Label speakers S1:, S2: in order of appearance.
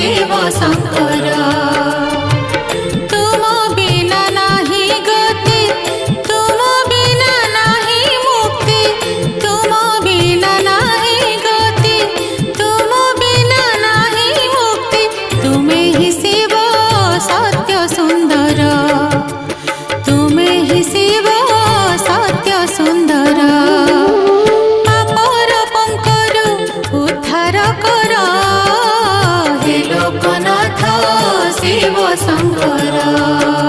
S1: शिव शंकर तुम बिना नाही गति तुम बिना नाही मुक्ति तुम बिना नाही गति तुम बिना नाही मुक्ति तुमे ही शिव सत्य सुंदर तुमे ही शिव सत्य सुंदर पापर पंकरु उद्धार कर हे लोकनाथ शिव शंकर।